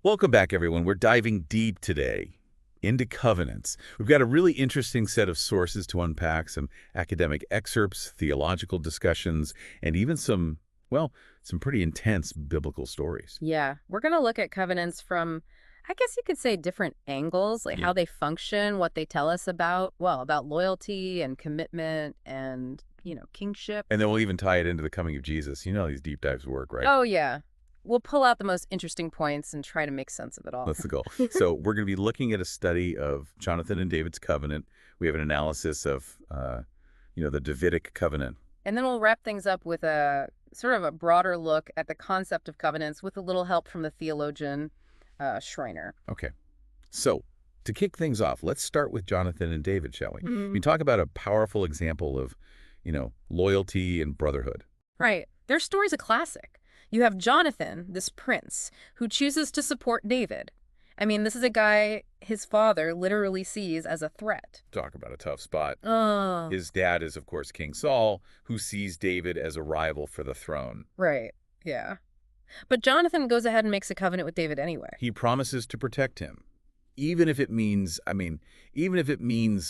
Welcome back, everyone. We're diving deep today into covenants. We've got a really interesting set of sources to unpack, some academic excerpts, theological discussions, and even some pretty intense biblical stories. Yeah, we're going to look at covenants from, I guess you could say, different angles, like Yeah. how they function, what they tell us about, well, about loyalty and commitment and, kingship. And then we'll even tie it into the coming of Jesus. You know how these deep dives work, right? Oh, yeah. We'll pull out the most interesting points and try to make sense of it all. That's the goal. So we're going to be looking at a study of Jonathan and David's covenant. We have an analysis of, the Davidic covenant. And then we'll wrap things up with a sort of a broader look at the concept of covenants with a little help from the theologian Schreiner. Okay. So to kick things off, let's start with Jonathan and David, shall we? We Mhm. talk about a powerful example of, loyalty and brotherhood. Right. Their story's a classic. You have Jonathan, this prince, who chooses to support David. I mean, this is a guy his father literally sees as a threat. Talk about a tough spot. Oh, His dad is, of course, King Saul, who sees David as a rival for the throne. right. Yeah. But Jonathan goes ahead and makes a covenant with David anyway. He promises to protect him, even if it means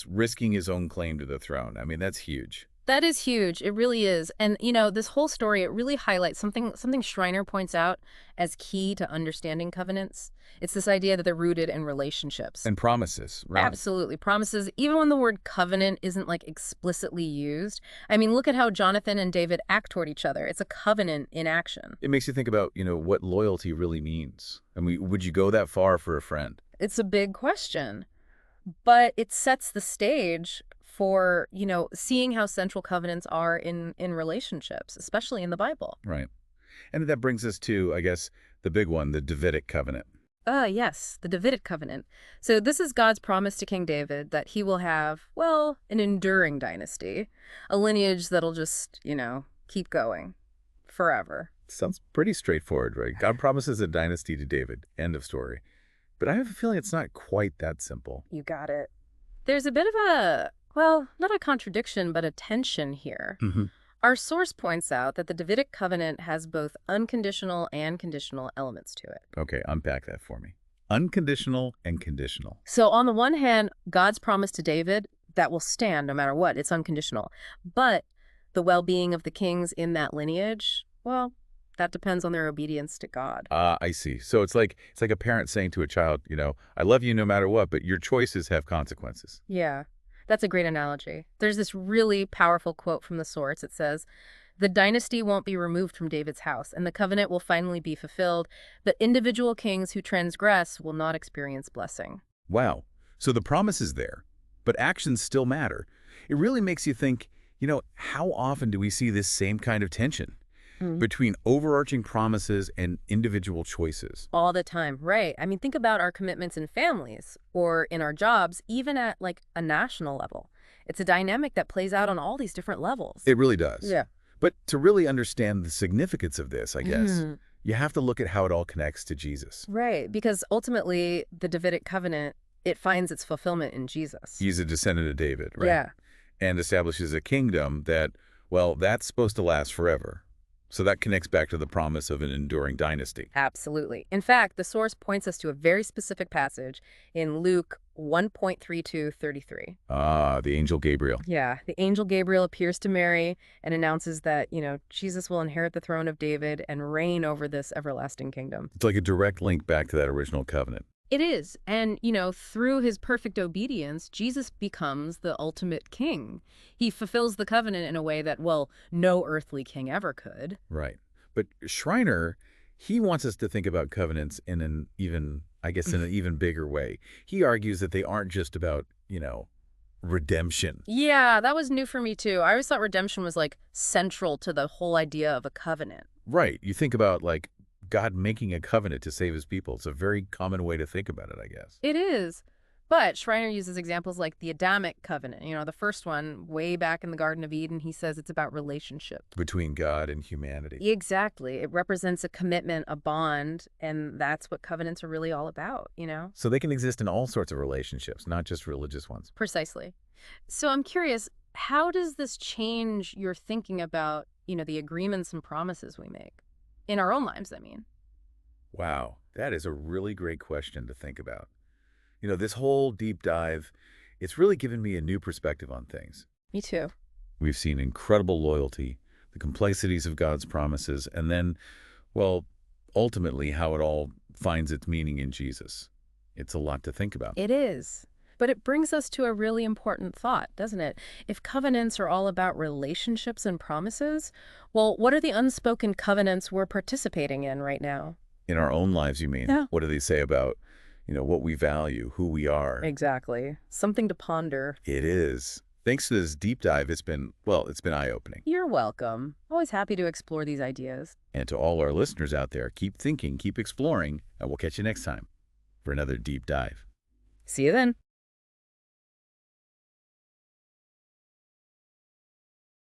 risking his own claim to the throne. I mean, that's huge. That is huge. It really is. And, this whole story, it really highlights something Schreiner points out as key to understanding covenants. It's this idea that they're rooted in relationships. And promises, right? Absolutely. Promises, even when the word covenant isn't like explicitly used. I mean, look at how Jonathan and David act toward each other. It's a covenant in action. It makes you think about, what loyalty really means. I mean, would you go that far for a friend? It's a big question, but it sets the stage for, seeing how central covenants are in relationships, especially in the Bible. Right. And that brings us to, I guess, the big one, the Davidic covenant. Yes, the Davidic covenant. So this is God's promise to King David that he will have, well, an enduring dynasty, a lineage that'll just, keep going forever. Sounds pretty straightforward, right? God promises a dynasty to David. End of story. But I have a feeling it's not quite that simple. You got it. There's a bit of a, well, not a contradiction, but a tension here. Hmm. Our source points out that the Davidic covenant has both unconditional and conditional elements to it. Okay, unpack that for me. Unconditional and conditional. So on the one hand, God's promise to David, that will stand no matter what. It's unconditional. But the well-being of the kings in that lineage, well, that depends on their obedience to God. I see. So it's like a parent saying to a child, I love you no matter what, but your choices have consequences. Yeah, that's a great analogy. There's this really powerful quote from the source. It says, "The dynasty won't be removed from David's house, and the covenant will finally be fulfilled, but individual kings who transgress will not experience blessing." Wow. So the promise is there, but actions still matter. It really makes you think, how often do we see this same kind of tension between overarching promises and individual choices? All the time, right. I mean, think about our commitments in families or in our jobs, even at like a national level. It's a dynamic that plays out on all these different levels. It really does. Yeah. But to really understand the significance of this, I guess, Mhm. you have to look at how it all connects to Jesus. Right, because ultimately the Davidic covenant, it finds its fulfillment in Jesus. He's a descendant of David, right? Yeah, And establishes a kingdom that, well, that's supposed to last forever. So that connects back to the promise of an enduring dynasty. absolutely. In fact, the source points us to a very specific passage in Luke 1.32:33. Ah, the angel Gabriel. Yeah, the angel Gabriel appears to Mary and announces that, Jesus will inherit the throne of David and reign over this everlasting kingdom. It's like a direct link back to that original covenant. It is. And, through his perfect obedience, Jesus becomes the ultimate king. He fulfills the covenant in a way that, well, no earthly king ever could. Right. But Schreiner, he wants us to think about covenants in an even, I guess, in an even bigger way. He argues that they aren't just about, redemption. Yeah, that was new for me too. I always thought redemption was like central to the whole idea of a covenant. Right. You think about, like, God making a covenant to save his people. It's a very common way to think about it, I guess. It is. But Schreiner uses examples like the Adamic covenant, the first one way back in the Garden of Eden. He says it's about relationship. Between God and humanity. Exactly. It represents a commitment, a bond, and that's what covenants are really all about. So they can exist in all sorts of relationships, not just religious ones. Precisely. So I'm curious, how does this change your thinking about, the agreements and promises we make? In our own lives, I mean. Wow. That is a really great question to think about. This whole deep dive, it's really given me a new perspective on things. Me too. We've seen incredible loyalty, the complexities of God's promises, and then, well, ultimately how it all finds its meaning in Jesus. It's a lot to think about. It is. But it brings us to a really important thought, doesn't it? If covenants are all about relationships and promises, well, what are the unspoken covenants we're participating in right now? In our own lives, you mean? Yeah. What do they say about, what we value, who we are? Exactly. Something to ponder. It is. Thanks to this deep dive, it's been eye-opening. You're welcome. Always happy to explore these ideas. And to all our listeners out there, keep thinking, keep exploring, and we'll catch you next time for another deep dive. See you then.